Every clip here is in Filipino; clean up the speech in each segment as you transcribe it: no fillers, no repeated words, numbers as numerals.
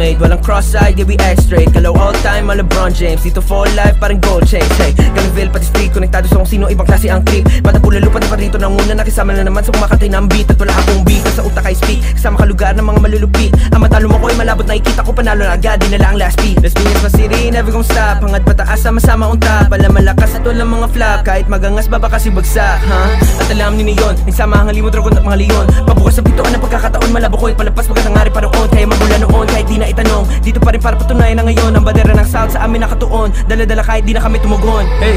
made. Walang cross-side, yeah we act straight. Kalaw all time, ang LeBron James. Dito for life, parang gold chains. Hey, Galville, pati street, konektado sa kung sino, ibang klase ang trip. Bata pula lupa, di pa rito nanguna. Nakisama na naman sa kumakatay ng beat. At wala akong beat, sa utak I speak. Kasama ka lugar ng mga malulupit. Ang matalo mo ko ay malabot, nakikita ko panalo na agad. Di na lang last beat. Let's be my city, never gon' stop. Hangad pataas, sama-sama unta. Pala malakas at walang mga flop. Kahit magangas, baba kasi bagsak, At alam ni Neon, nagsama ang limot, dragon at mga leon. Pabukas sa pituan ng pagkakataon, malabo ko'y palapas pagkatangari pa roon. Kaya magmula noon, kahit di na itanong. Dito pa rin para patunayan na ngayon. Ang badera ng sound sa amin nakatuon. Dala-dala kahit di na kami tumugon. Hey!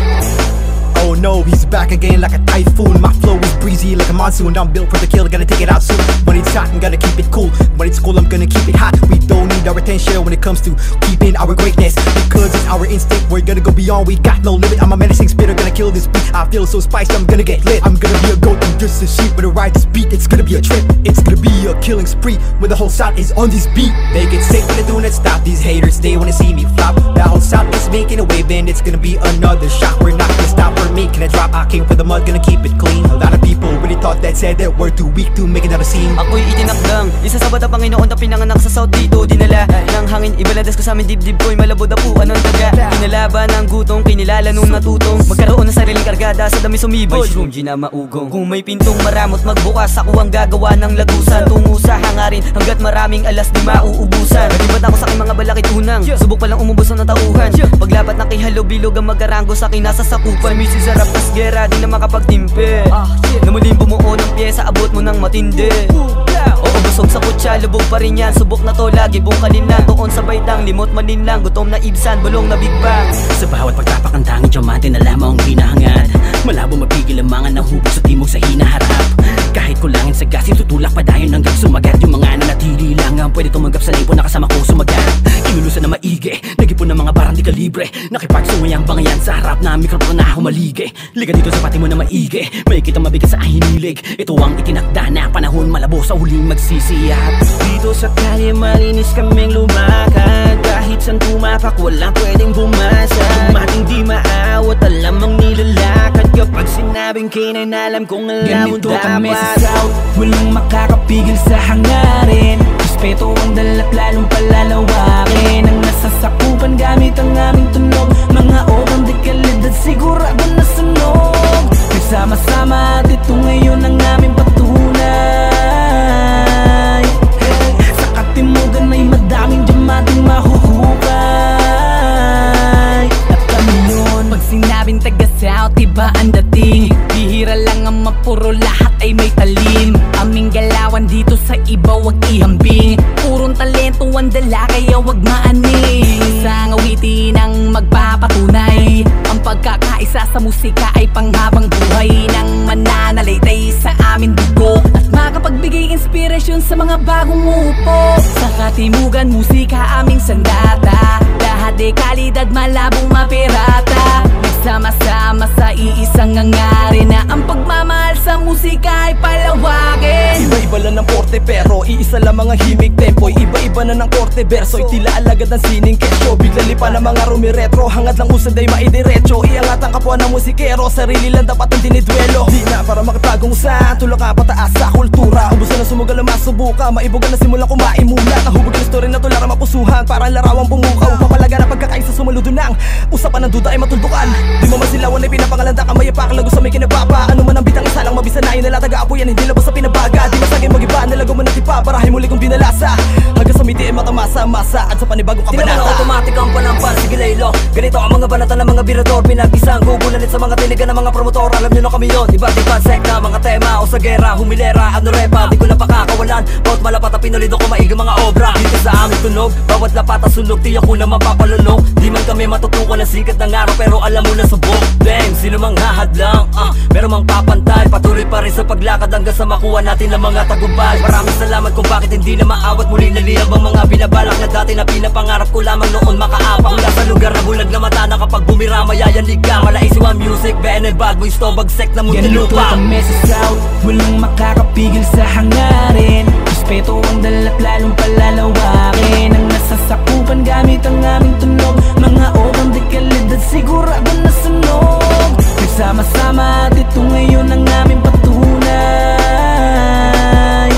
Oh no, he's back again like a typhoon. My flow is breezy like a monsoon. I'm built for the kill, gonna take it out soon. When it's hot, I'm gonna keep it cool. When it's cool, I'm gonna keep it hot. We don't need our attention when it comes to keeping our greatness, because it's our instinct, we're gonna go beyond. We got no limit, I'm a menacing spitter, gonna kill this beat. I feel so spiced, I'm gonna get lit. I'm gonna be a goat, I'm just a sheep. When I ride this beat, it's gonna be a trip. It's gonna be a killing spree when the whole South is on this beat. They get sick when they do not stop. These haters, they wanna see me flop. The whole South is making a wave and it's gonna be another shot. We're not gonna stop for me, can I drop? I came for the mud, gonna keep it clean. A lot of people really thought that, said that we're too weak to make it out of scene. Ako'y itinakdang, isa sa batang Panginoon na pinanganak sa South dito. Dinala ng hangin, ibaladas ko sa amin dibdib ko'y malabo dapuan ng daga. Kinalaban ng gutong, kinilala nung natutong. Magkaroon ng sariling kargada sa dami sumibol. May shroom, na maugong. Kung may pintong maramot magbukas, ako ang gagawa ng lagusan. Tungo sa hangarin, hanggat maraming alas di mauubusan. Nalibat ako sa aking mga balakid unang, subok palang umubos ng tauhan. Paglapat ng kihalo-bilog ang magkaranggo sa akin nasa sakupan. Misi sarap tas gera, di na makapagtimpe. Na muling bumuo ng pyesa, abot mo ng matindi. Oo, busog sa kutsa, lubog pa rin yan. Subok na to, lagi bungkalin lang. Tuon sa baitang, limot manin lang. Gutom na ibsan, bulong na big bang. Sa bawat pagtapak ang tanging diamante na lamang ang hinahangad. Malabo mapigil ang mga nahubog sa timog sa hinaharap. Kahit kulangin sa gasin, tutulak pa dayon hanggang sumagat. Yung mga nanatili lang ang pwede tumanggap sa lipo na kasama ko sumagat. Kinulusan na maigi, nagipon ng mga barang di kalibre. Nakipagsungay ang bangayan sa harap na mikropono na humalige. Liga dito sa pati mo na maigi, may kita mabigat sa hinilig. Ito ang itinakda na panahon, malabo sa huling magsisiyap. Dito sa kalye malinis kaming lumakad. Kahit saan tumapak walang pwedeng bumasa. Dumating di maawat, alam ang nilalakad. Kapag sinabing kinay na alam kong alam mo dapat. Ganito kami sa South, walang makakapigil sa hangarin. Respeto ang dalat lalong palalawakin. Ang nasasakupan gamit ang aming tunog. Mga obang di kalidad sigurado na sunog. Nagsama-sama at ito ngayon ang aming patunay. Sa katimugan may madaming diamanting mahuhukay. At kami yun. Pag sinabing taga-South, iba ang dating. Bihira lang ang mapuro, lahat ay may talim. Aming galawan dito sa iba, wag ihambing. Purong talento ang dala, kaya wag maaning. Sa ngawitin ang magpapatunay. Ang pagkakaisa sa musika ay panghabang buhay ng mananalaytay sa amin dugo. At makapagbigay inspirasyon sa mga bagong upo. Sa katimugan, musika aming sandata. Lahat ay kalidad, malabong mapirata. Nagsama-sama sa iisang ngangari na ang pagmamahal sa musika ay palawagin. Iba-iba lang ng porte pero iisa lang mga himig tempo'y iba-iba na ng korte verso'y tila alagad ng sining kesyo. Bigla lipa ng mga rumiretro, hangad lang usad ay maidiretso. Iangat ang kapwa ng musikero, sarili lang dapat ang dinidwelo. Di na para makatagong sa tulak ka pataas sa kultura. Ubusan na sumugal ang masubuka, maibugan na simulang kumaimulat. Nahubog ang story na tulara mapusuhan, parang larawang pumukaw. Papalaga na pagkakaisa sumulodo ng usapan ng duda ay matuldukan. Di mo masilawan ay pinapangalanda ka, may apakalago sa may kinababa. Ano man ang bitang isa lang mabisanayin na latag-aapo yan, hindi labas sa pinabaga. Di masagin mag-iba, nalago mo ng tipa, barahay muli kong binalasa. Hanggang sa miti ay matamasa-masa at sa panibagong kabanata. Di naman automatic ang panampan, sige laylo. Ganito ang mga banata ng mga birador. Pinag-isang gugulanit sa mga tinigan ng mga promotor. Alam nyo na kami yun, iba't ibang sekta, mga tema o sa gera, humilera, ano repa. Di ko na pakakawalan, bawat malapat at pinulido ko maigang mga obra. Dito sa aming tunog, bawat lapat at sunog, tiyak ko na mapapalunok. Di man kami matutukan ng sikat ng araw, pero alam mo na subok. Bang, sino mang hahadlang, meron mang papantay. Patuloy pa rin sa paglakad hanggang sa makuha natin ang mga tagumpay. Maraming salamat kung bakit hindi na maawat muli naliyab ang mga binabalak na dati na pinapangarap ko lamang noon makaapa. Mula sa lugar na bulag na mata na kapag bumira mayayanlig ka. Malaisiwan music, Ben and Bad Boys to bagsek na muntinlupa. Ganito kami sa South, walang makakapigil sa hangarin. Respeto ang dalat lalong palalawakin. Ang nasasakupan gamit ang aming tunog. Mga obang di kalidad sigurado na sunog. Nagsama-sama at ito ngayon ang aming patunay.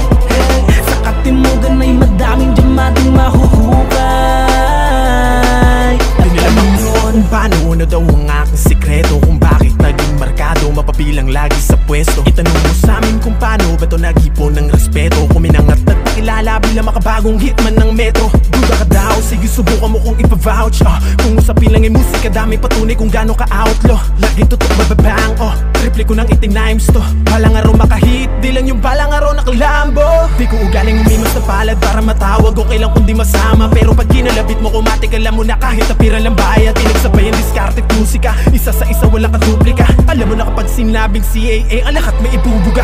Sa katimugan ay madaming diamanting mahuhukay. paano ba to nag-ipon ng respeto? Kuminangat at pakilala bilang makabagong hitman ng metro. Duda ka daw, sige subukan mo kung ipa-vouch. Kung usapin lang yung musika, daming patunay kung gano'n ka-outlaw. Laging tutok mababang, triple ko nang iti-times to. Balang araw makahit, di lang yung balang araw nakalambo. Di ko ugaling umimas na palad para matawag, okay lang kung di masama. Pero pag kinalabit mo kumatik, alam mo na kahit tapiran lang bayad. Tinagsabay ang discarded musika, isa sa isa wala ka duplika. Alam mo na kapag sinabing CAA, ang lahat may ibubuga.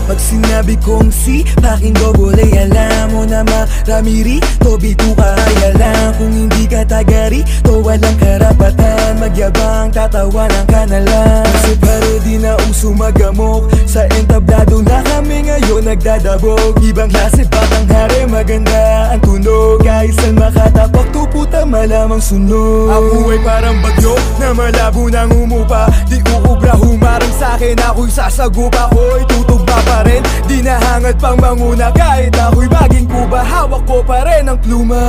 Pag sinabi kong si Paking Double A, alam mo na marami rito bituka. Ay alam kung hindi ka taga rito, walang karapatan magyabang, tatawanan ka na lang. Kasi parody na uso magamok, sa entablado na kami ngayon nagdadabog. Ibang klase batang hari, maganda ang tunog. Kahit saan makatapak, tuputa malamang sunog. Ako ay parang bagyo na malabo nang umupa. Di uubra humarang sa'kin, ako'y sasagop. Ako'y tutugma pa rin, di nahangad pang manguna. Kahit ako'y maging kuba, hawak ko pa rin ang pluma.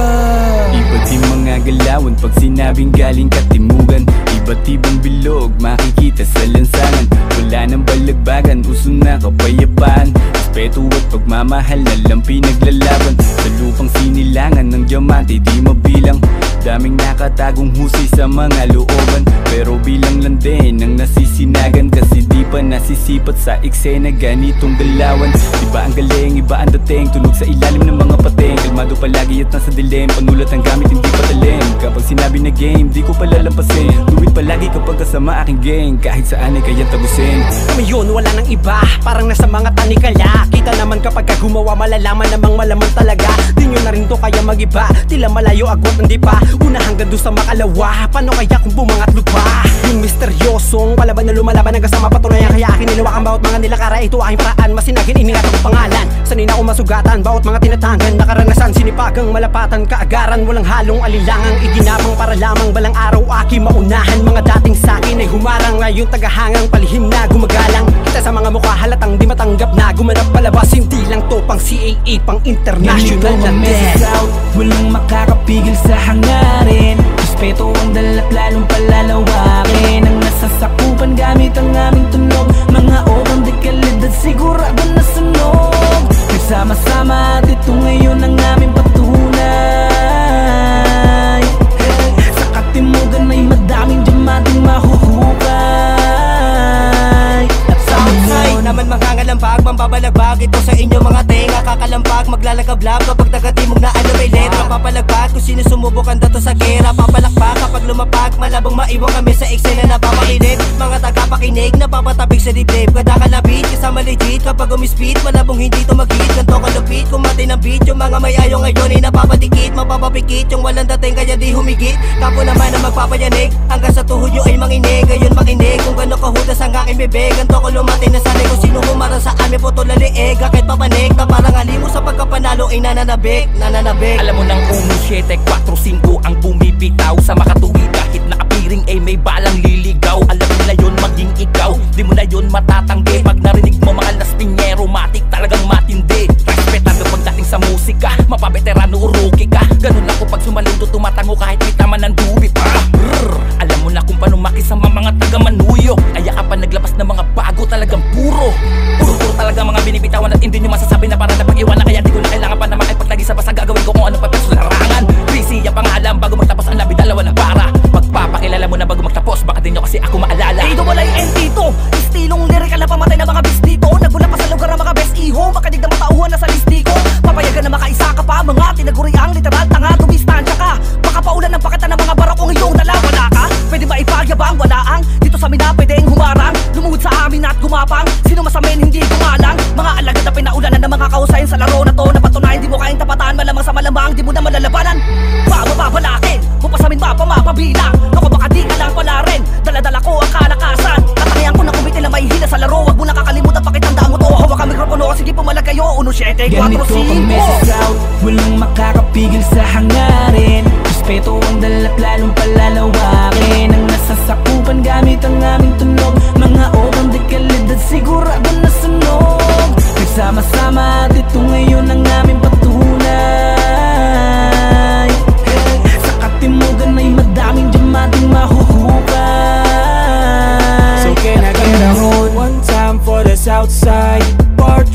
Iba't ibang mga galawan pag sinabing galing katimugan. Iba't ibang bilog makikita sa lansangan. Wala nang balagbagan, uso na kapayapaan. Respeto at pagmamahal na lang pinaglalaban. Sa lupang sinilangan ng diamante di mabilang. Daming nakatagong husay sa mga looban, pero bilang lang din ang nasisinagan. Kasi di pa nasisipat sa eksena ganitong galawan. Iba ang galing, iba ang dating, tunog sa ilalim ng mga pateng. Kalmado palagi at nasa dilim, panulat ang gamit hindi patalim. Kapag sinabi na game, di ko palalampasin. Do it palagi kapag kasama aking gang, kahit saan ay kayang tagusin. Ngayon wala nang iba, parang nasa mga tanikala. Kita naman kapag gumawa, malalaman namang malaman talaga. Di nyo na rin to kaya magiba, tila malayo agwat hindi pa. Una hanggang doon sa makalawa, paano kaya kung bumangat lupa? Yung misteryosong palaban na lumalaban hanggang sa mapatunayan. Kaya akin niliwakan bawat mga nilakara, ito aking paraan. Masinagin, iningat ang pangalan, sanay na akong masugatan. Bawat mga tinatangan, nakaranasan, sinipagang malapatan. Kaagaran, walang halong alilangang iginapang para lamang balang araw aking maunahan. Mga dating sakin ay humarang, ngayon tagahangang palihim na gumagalang. Kita sa mga mukha halatang di matanggap na gumanap palabas. Hindi lang to pang CAA, pang international na death. Walang makakapigil sa hangarin. Respeto ang dalat lalong palalawakin. Ang nasasakupan gamit ang aming tunog. Mga obang de kalidad sigurado na sunog. Nagsama-sama at ito ngayon ang aming patunay. Sa katimugan ay madaming diamanting mahuhukay. Southside naman mangangalambag, mambabalagbag. Ito sa inyo mga tenga kakalampag, maglalagablab kapag tagatimog na ano may letra. Papalagpag kung sino sumubukan dato sa gera. Papalakpak kapag lumapag, malabong maiwan kami sa eksena na papakilit. Mga tagapakinig na papatabig sa dibdib, kada kalapit kasama legit. Kapag umispeed, malabong hindi tumagit. Ganto kalupit, kumati ng beat. Yung mga may ayaw ngayon ay napapadikit, mapapapikit. Yung walang dating kaya di humigit. Kapo naman ang magpapayanig, hanggang sa tuhod yung ay manginig. Ngayon makinig kung gano'n kahudas ang aking bibig. Ganto ko lumati na sanay kung sino humarang sa amin po to laliig. Kahit papanig na parang alimo sa pagkapanalo ay nananabik. Alam mo nang 1, 7, 4, 5 ang bumibitaw sa makatuwid. Kahit nakapiring ay may balang liligaw. Alam nila yun maging ikaw, di mo na yun matatanggi. Pag narinig mo mga Las Piñero, matik talagang matindi. Respetado pagdating sa musika, mapabeterano o rookie ka. Ganun ako pag sumalundo tumatango kahit may tama ng dubi pa. Alam mo na kung paano makisama mga taga-Manuyok. Kaya ka pa naglabas ng mga bago, talagang puro talaga mga binibitawan. At hindi nyo masasabi na para na pag-iwanan. Kaya di ko na kailangan pa na makipaglagi sa basa. Gagawin ko kung ano pa peso larangan. Busy ang pangalan bago magtapos ang labi, dalawa na para. Magpapakilala mo na bago magtapos, baka din nyo kasi ako maalala. Ito wala yung entito, istilong lirikal na pamatay na mga bis dito. Nagula pa sa lugar ang mga best iho, makadig na matauhan na sa listiko. Papayagan na makaisa ka pa, mga tinaguri ang literal tanga. Dumistansya ka, baka paulan ng pakita ng mga barakong iyong dala. Wala ka, pwede ba ipagyabang? Wala ang dito sa amin na pwedeng humarang. Lumuhod sa amin at gumapang, sino masamin hindi gumalang. Mga alagad na pinaulanan ng mga kausayan sa laro na to. Napatunayan di mo kayang tapatan, malamang sa malamang di mo na malalabanan. Mapapabalakin, mapasamin mapabilang. Loko baka di ka lang pala rin, daladala ko ang kalakasan. Tatangian ko na kumiti na may hila sa laro. Wag mo na kakalimutan, pakitandaan mo to. Hawak ang mikropono, sige pumalag kayo. 1, 7, 4, 5 Ganito kang message out, walang makakapigil sa hangarin. Respeto ang dalat lalong palalawakin. Ang nasasakupan gamit ang aming tunog. Mga obang de kalidad sigurado na sunog. Nagsama-sama at ito ngayon ang aming patunay. Sa katimugan ay madaming diamanting mahuhukay. So can I get a hold one time for the Southside? Part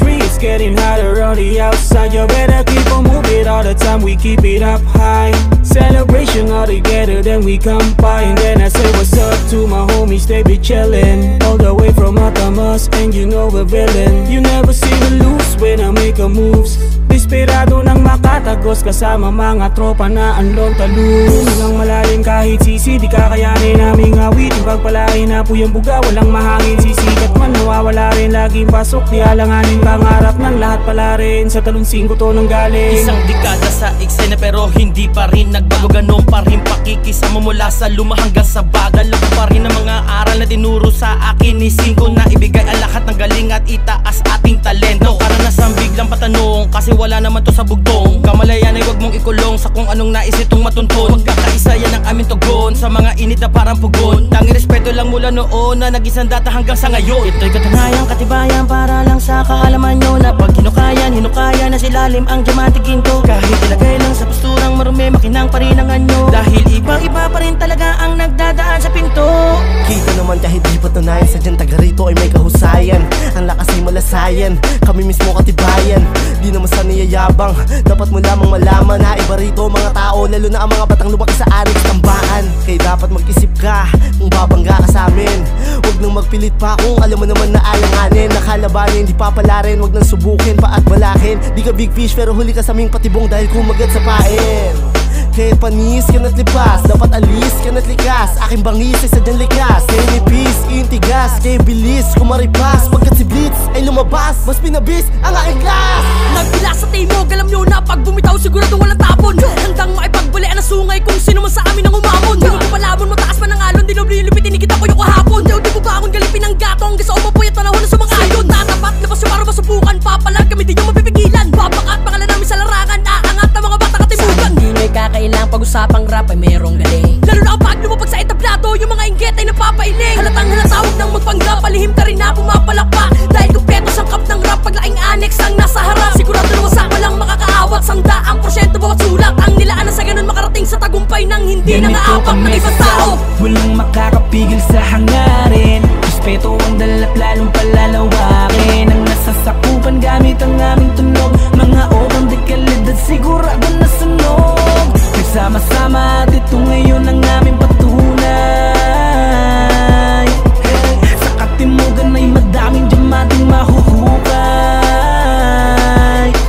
you better keep on moving all the time, we keep it up high. Celebration all together, then we combine. Then I say what's up to my homies, they be chillin'. All the way from Atamas, and you know we're villain. You never see me lose when I make a moves. Desperado nang makatagos kasama mga tropa na anlong talus. Nang malalim kahit sisi, di kakayanin naming awitin. Pagpalain na puyang buga, walang mahangin. Sisikat man, nawawala rin laging pasok. Di alanganin pangarap ng lahat pala rin. Sa talunsing ko to nang galing. Isang dekada sa eksena pero hindi pa rin nagbago. Ganun pa rin pakikisama mula sa luma hanggang sa bagal. Ako pa rin ang mga aral na tinuro sa akin ni Cinco, na ibigay ang lahat ng galing at itaas ating talento. Karanasang biglang patanong kasi wala naman to sa bugtong. Kamalayan ay wag mong ikulong sa kung anong nais itong matuntun. Magkakaisa yan ang aming tugon sa mga init na parang pugon. Tangi respeto lang mula noon na nag-isang data hanggang sa ngayon. Ito'y katanayang katibayan para lang sa kaalaman nyo, na pag hinukayan na silalim ang diamante ginto. Kahit ilagay lang sa posturang marumi, makinang pa rin ang anyo. Dahil ibang-iba pa rin talaga ang nagdadaan sa pinto. Kita naman kahit di patunayan, sadyang taga rito ay may kahusayan. Ang lakas ay malasayan, kami mismo katibayan. Di naman sa niyayabang, dapat mo lamang malaman na iba rito mga tao, lalo na ang mga batang lumaki sa anix tambaan. Kaya dapat mag-isip ka kung babangga ka sa amin. Huwag nang magpilit pa kung alam mo naman na alanganin. Nakalabanin, di papalarin, huwag nang subukin pa at balakin. Di ka big fish pero huli ka sa aming patibong dahil kumagat sa pain. Kaya panis ka na't lipas, dapat alis ka na't likas. Aking bangis ay sadyang likas, kaya nipis, intigas. Kaya bilis, kumaripas, pagkat si Blitz ay lumabas, mas pinabis ang aking class. Nagpila sa timog, alam nyo na pag bumitaw sigurado walang tapon. Handang makipagbalian ang sungay kung sino man sa amin ang umamon. Di mo palabon, mataas man ang alon, dinulilipitin ikita ko yung kahapon. Di mo ba akong galipin ang gatong, gasa umapoy at panahon na sa mga ayon. Tatapat, labas yung para masubukan, papalag kami di nyo mapipigilan. Babakat pangalan namin sa larangan, aangat ang mga bata katimugan. Di may kakailang pag-usapang rap ay mayroong galing. Lalo na kapag lumapag sa etablado, yung mga inggit ay napapailing. Halatang halatawag ng magpanggap, palihim ka rin na pumapalakpa. Dahil kumpeto sangkap ng rap, paglaing annex ang nasa harap. Sigurado na wasak walang makakaawat, 100% bawat sulat. Ang nilaan na sa ganun makarating sa tagumpay ng hindi nangaapak ng ibang tao. Walang makakapigil sa hangarin, respeto ang dalat lalong palalawakin. Ang nasasakupan gamit ang aming tunog, mga obang dekalidad sigurado na sunog. Nagsama-sama at ito ngayon ang aming patunay. Sa katimugan ay madaming diamanting mahuhukay.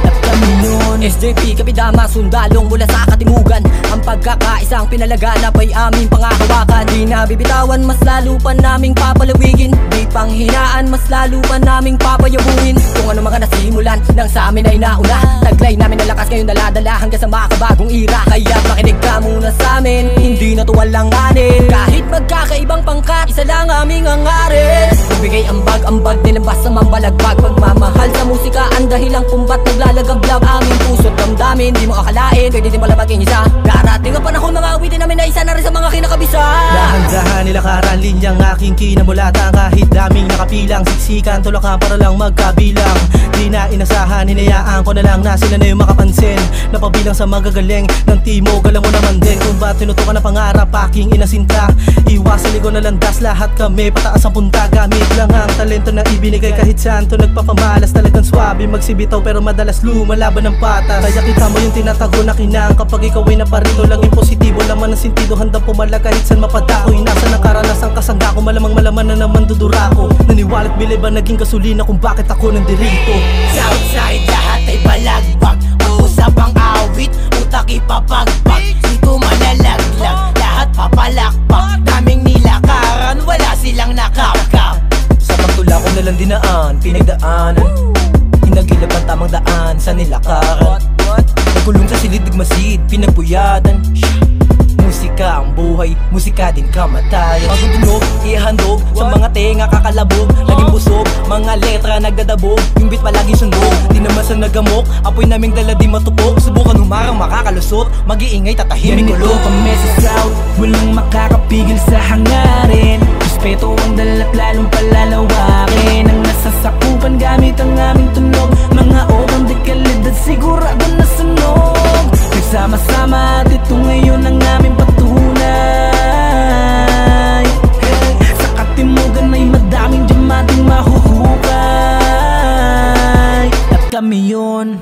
At kami yun, SJP, Kapidama, sundalong mula sa katimugan. Ang pagkakaisang pinalaganap ay aming pangahawakan. Di na bibitawan, mas lalo pa naming papalawigin. Di panghinaan, mas lalo pa naming papayabuhin. Kung ano mga nasimulan, nang sa amin ay nauna. Taglay namin na lakas ngayon daladala hanggang sa makakabagong ira. Kaya makinig ka muna sa amin, hindi na to walanganin. Kahit magkakaibang pangkat, isa lang aming hangarin. Magbigay ambag-ambag, nilabas sa mambalagbag. Pagmamahal sa musika, ang dahilang kumbat naglalagablab. Aming puso't damdamin, di mo akalain pwede din pala maging isa. Darating ang panahon, mga awitin namin na isa na rin sa mga kinakabisa. Dahan-dahan nilakaran linyang aking kinamulatan. Kahit daming nakapilang, siksikan, tulakan para lang magkabilang. Di na inasahan, hinayaan ko na lang na sila na yung makapansin. Napabilang sa magagaling ng timog, alam mo naman din kung ba't tinutukan na pangarap aking inasinta. Iwasan ligo na landas, lahat kami pataas ang punta. Gamit lang ang talento na ibinigay kahit saan to nagpapamalas. Talagang swabe magsibitaw pero madalas lumalaban ng patas. Kaya kita mo yung tinatago na kinang kapag ikaw ay naparito. Laging positibo laman ang sintido, handang pumala kahit saan mapadakoy. Nasa ng karanasang kasangga ko, malamang malaman na naman dudurako. Naniwala't biliban naging gasolina kung bakit ako nandirito. Southside lahat ay balagbag, usapang awit, utak ipapagbag. Dito malalaglag, lahat papalakpak. Daming nilakaran, wala silang nakakap. Sa pagtula ko nalang dinaan, pinagdaanan. Hinagilap ang tamang daan sa nilakaran. Nagkulong sa silid digmasid, pinagpuyatan. Musika ang buhay, musika din kamatayan. Pagtutunog, ihandog sa mga tenga kakalabog. Laging busog, mga letra nagdadabog. Yung beat palagi sundog, di naman sa nagamok. Apoy naming dala di matupok. Subukan humarang makakalusot, mag-iingay tatahimik ganito ulo. kami sa South, walang makakapigil sa hangarin. Respeto ang dalat lalong palalawakin. Ang nasasakupan gamit ang aming tunog, mga obang dekalidad sigurado na sunog. Nagsama-sama at ito ngayon ang aming patunay. Sa katimugan ay madaming diamanting mahuhukay. At kami yun.